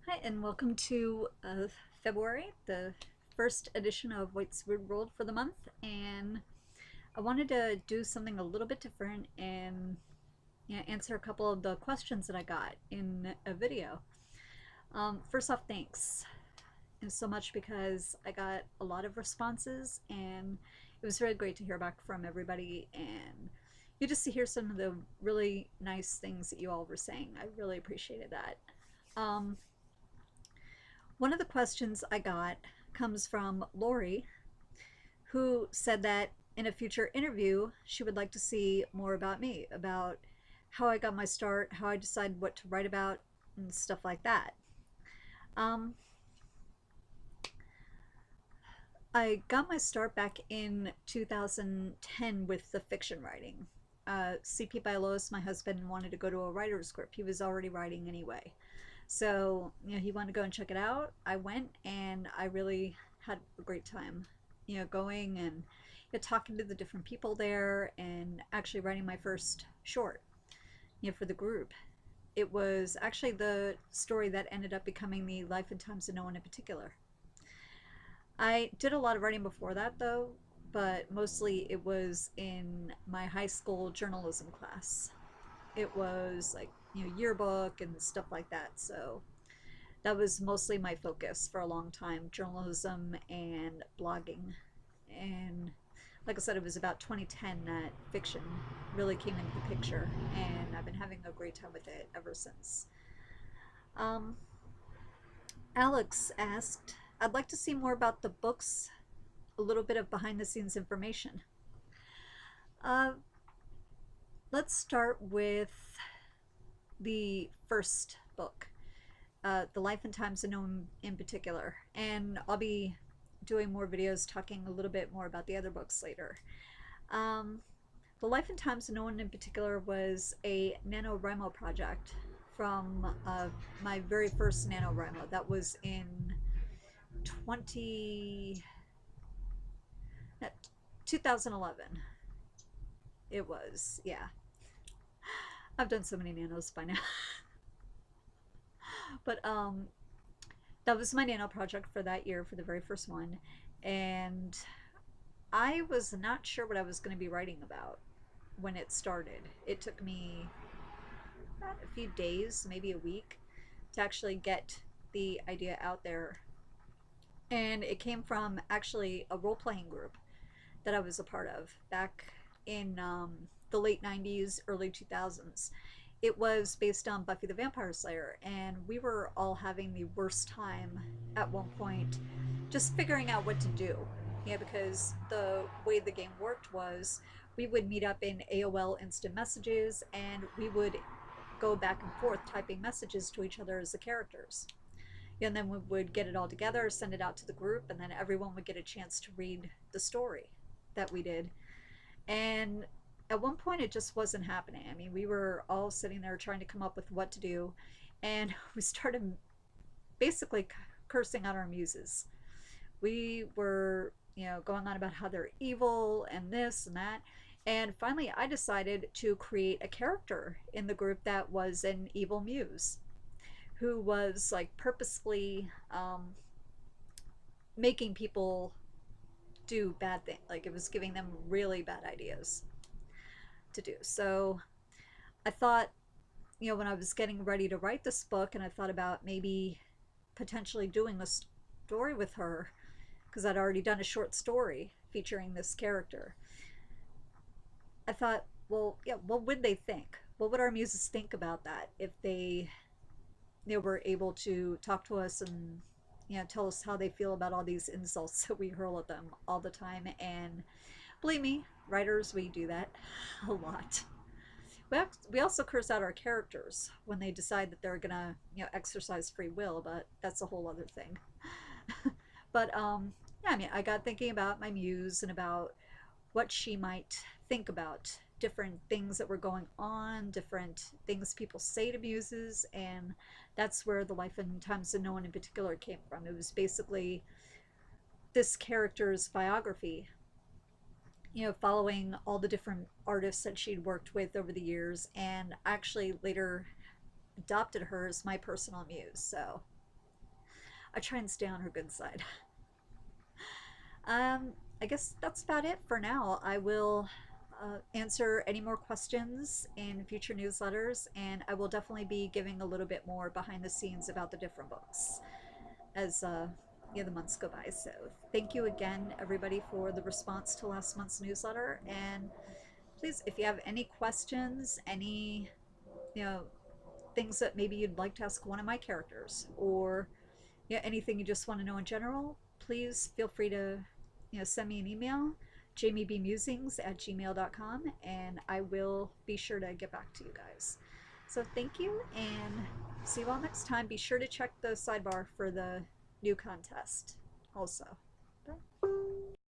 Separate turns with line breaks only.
Hi, and welcome to February, the first edition of White's Weird World for the month. And I wanted to do something a little bit different and answer a couple of the questions that I got in a video. First off, thanks so much because I got a lot of responses and it was really great to hear back from everybody and just to hear some of the really nice things that you all were saying. I really appreciated that. Um, One of the questions I got comes from Lori, who said that in a future interview, she would like to see more about me, about how I got my start, how I decided what to write about, and stuff like that. Um, I got my start back in 2010 with the fiction writing. CP Bailos, my husband, wanted to go to a writer's group. He was already writing anyway. So, he wanted to go and check it out. I went and I really had a great time, going and talking to the different people there and actually writing my first short, for the group. It was actually the story that ended up becoming the Life and Times of No One in Particular. I did a lot of writing before that though, but mostly it was in my high school journalism class. It was like, yearbook and stuff like that. So that was mostly my focus for a long time, journalism and blogging. And like I said, it was about 2010 that fiction really came into the picture, and I've been having a great time with it ever since. Um, Alex asked, I'd like to see more about the books, a little bit of behind the scenes information. Uh, let's start with the first book, The Life and Times of No One in Particular. And I'll be doing more videos talking a little bit more about the other books later. Um, the Life and Times of No One in Particular was a NaNoWriMo project from my very first NaNoWriMo. That was in 20, 2011. It was, yeah. I've done so many nanos by now. But that was my nano project for that year, for the very first one. And I was not sure what I was going to be writing about when it started. It took me about a few days, maybe a week, to actually get the idea out there. And it came from actually a role playing group that I was a part of back in the late 90s, early 2000s. It was based on Buffy the Vampire Slayer, and we were all having the worst time at one point just figuring out what to do. Yeah, because the way the game worked was we would meet up in AOL instant messages and we would go back and forth typing messages to each other as the characters. And then we would get it all together, send it out to the group, and then everyone would get a chance to read the story that we did. And at one point, it just wasn't happening. I mean, we were all sitting there trying to come up with what to do, and we started basically cursing out our muses. We were, going on about how they're evil and this and that. And finally, I decided to create a character in the group that was an evil muse who was like purposefully making people do bad things. Like it was giving them really bad ideas to do. So I thought, when I was getting ready to write this book and I thought about maybe potentially doing a story with her, because I'd already done a short story featuring this character, I thought, well, yeah, what would they think? What would our muses think about that if they were able to talk to us and tell us how they feel about all these insults that we hurl at them all the time? And believe me, writers, we do that a lot. We also curse out our characters when they decide that they're gonna exercise free will, but that's a whole other thing. But yeah, I mean, I got thinking about my muse and about what she might think about different things that were going on, different things people say to muses, and that's where the Life and Times of No One in Particular came from. It was basically this character's biography, following all the different artists that she'd worked with over the years, and actually later adopted her as my personal muse. So I try and stay on her good side. Um, I guess that's about it for now. I will answer any more questions in future newsletters, and I will definitely be giving a little bit more behind the scenes about the different books as yeah, the months go by. So thank you again, everybody, for the response to last month's newsletter. And please, if you have any questions, any you know things that maybe you'd like to ask one of my characters, or yeah, anything you just want to know in general, please feel free to send me an email, jamiebmusings@gmail.com, and I will be sure to get back to you guys. So thank you, and see you all next time. Be sure to check the sidebar for the new contest also.